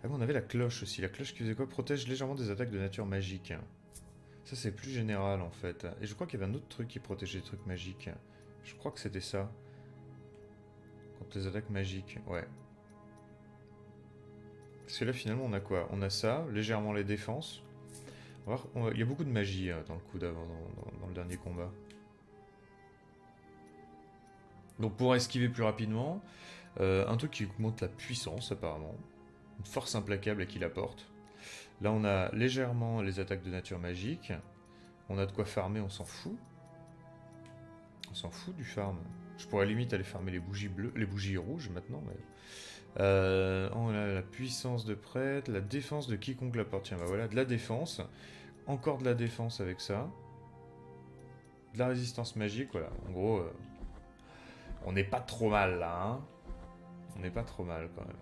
Ah bon, on avait la cloche aussi. La cloche qui faisait quoi? Protège légèrement des attaques de nature magique. Ça c'est plus général en fait. Et je crois qu'il y avait un autre truc qui protégeait les trucs magiques. Je crois que c'était ça. Contre les attaques magiques, ouais. Parce que là finalement on a quoi? On a ça, légèrement les défenses. Il y a beaucoup de magie dans le coup d'avant, dans le dernier combat. Donc pour esquiver plus rapidement, un truc qui augmente la puissance apparemment. Une force implacable à qui la porte. Là on a légèrement les attaques de nature magique. On a de quoi farmer, on s'en fout. On s'en fout du farm. Je pourrais limite aller farmer les bougies bleues, les bougies rouges maintenant. Mais... on a la puissance de prêtre, la défense de quiconque la porte. Tiens, bah voilà, de la défense. Encore de la défense avec ça. De la résistance magique, voilà. En gros, on n'est pas trop mal là, hein. On n'est pas trop mal quand même.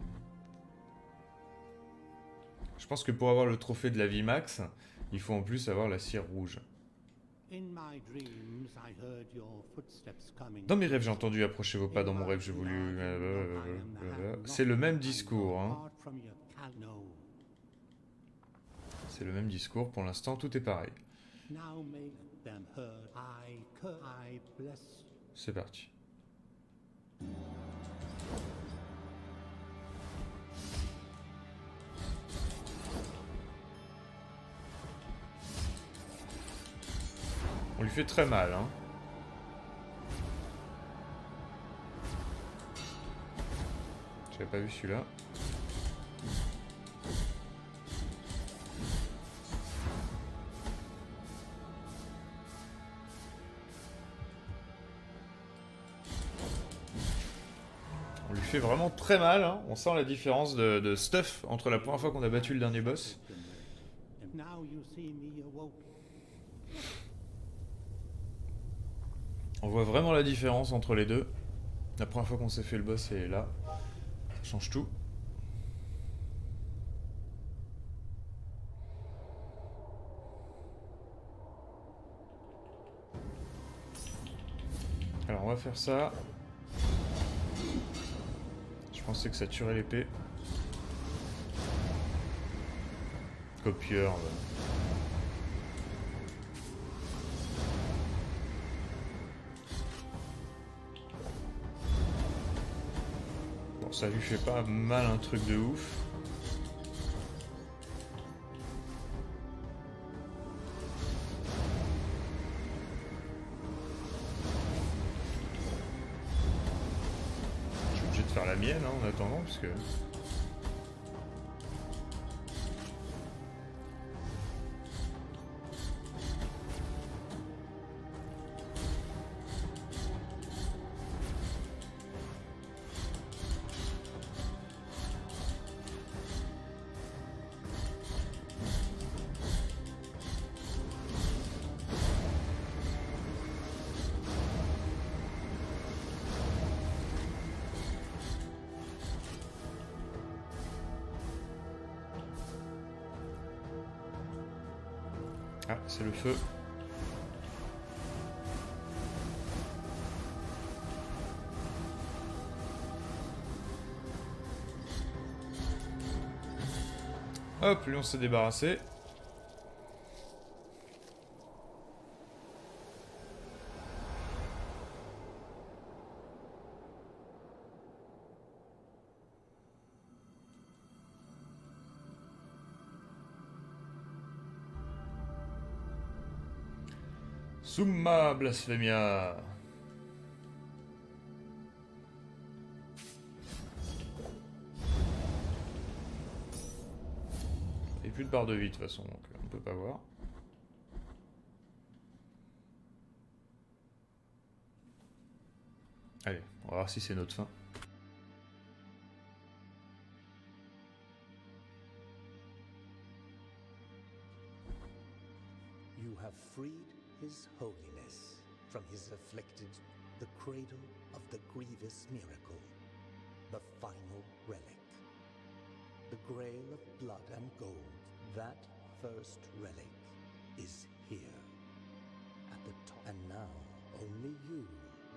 Je pense que pour avoir le trophée de la vie max, il faut en plus avoir la cire rouge. Dans mes rêves, j'ai entendu approcher vos pas. Dans mon rêve, j'ai voulu... C'est le même discours, hein. C'est le même discours, pour l'instant, tout est pareil. C'est parti. On lui fait très mal, hein. J'avais pas vu celui-là. On lui fait vraiment très mal, hein. On sent la différence de stuff entre la première fois qu'on a battu le dernier boss. On voit vraiment la différence entre les deux. La première fois qu'on s'est fait le boss et là, ça change tout. Alors on va faire ça. Je pensais que ça tuerait l'épée. Copieur. Bon, ça lui fait pas mal un truc de ouf. Je suis obligé de faire la mienne hein, en attendant parce que... Ah, c'est le feu. Hop, lui on s'est débarrassé. Summa Blasphemia. Et plus de barre de vie de toute façon, donc on peut pas voir. Allez, on va voir si c'est notre fin. You have freed His Holiness from his afflicted, the cradle of the grievous miracle, the final relic. The grail of blood and gold, that first relic, is here, at the top. And now, only you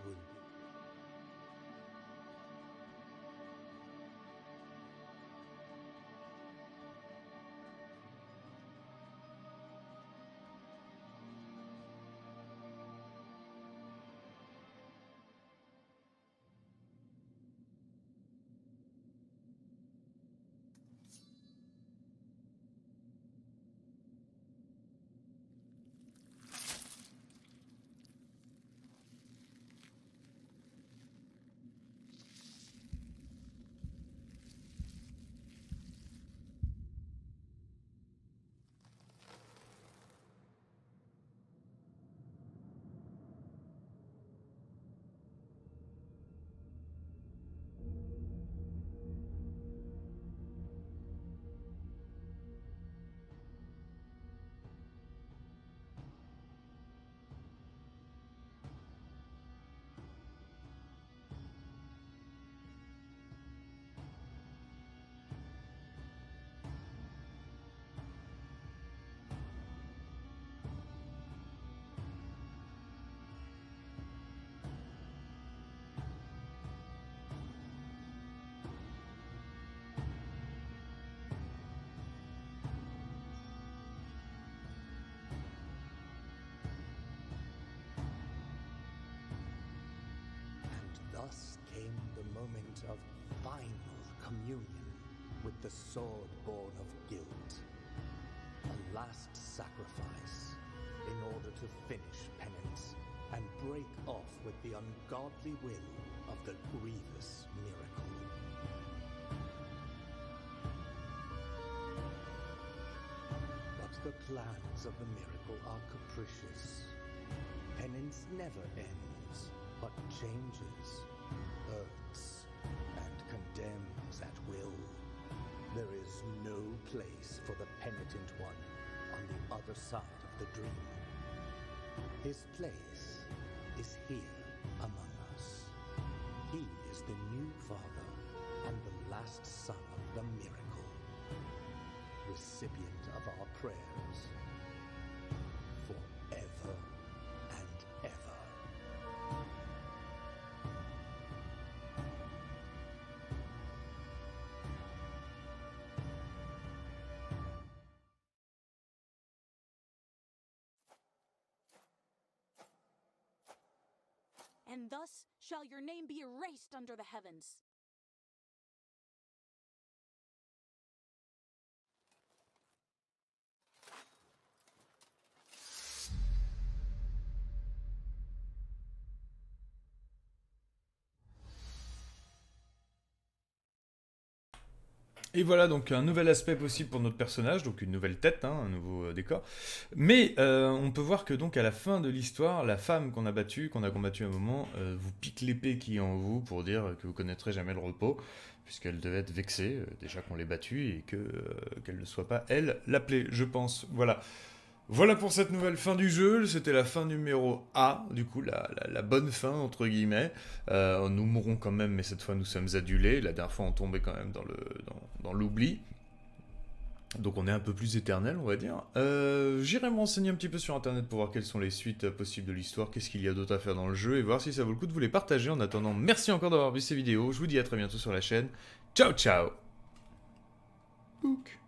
will be. Thus came the moment of final communion with the sword born of guilt. A last sacrifice in order to finish penance and break off with the ungodly will of the grievous miracle. But the plans of the miracle are capricious. Penance never ends, but changes, hurts, and condemns at will. There is no place for the penitent one on the other side of the dream. His place is here among us. He is the new father and the last son of the miracle, recipient of our prayers forever and ever. And thus shall your name be erased under the heavens. Et voilà donc un nouvel aspect possible pour notre personnage, donc une nouvelle tête, hein, un nouveau décor. Mais on peut voir que donc à la fin de l'histoire, la femme qu'on a battue, qu'on a combattue à un moment, vous pique l'épée qui est en vous pour dire que vous connaîtrez jamais le repos, puisqu'elle devait être vexée, déjà qu'on l'ait battue, et qu'elle ne soit pas, elle, l'appelée, je pense. Voilà. Voilà pour cette nouvelle fin du jeu, c'était la fin numéro A, du coup, la bonne fin, entre guillemets. Nous mourrons quand même, mais cette fois nous sommes adulés. La dernière fois on tombait quand même dans l'oubli. Donc on est un peu plus éternel, on va dire. J'irai me renseigner un petit peu sur internet pour voir quelles sont les suites possibles de l'histoire, qu'est-ce qu'il y a d'autre à faire dans le jeu, et voir si ça vaut le coup de vous les partager. En attendant, merci encore d'avoir vu ces vidéos, je vous dis à très bientôt sur la chaîne. Ciao ciao. Book.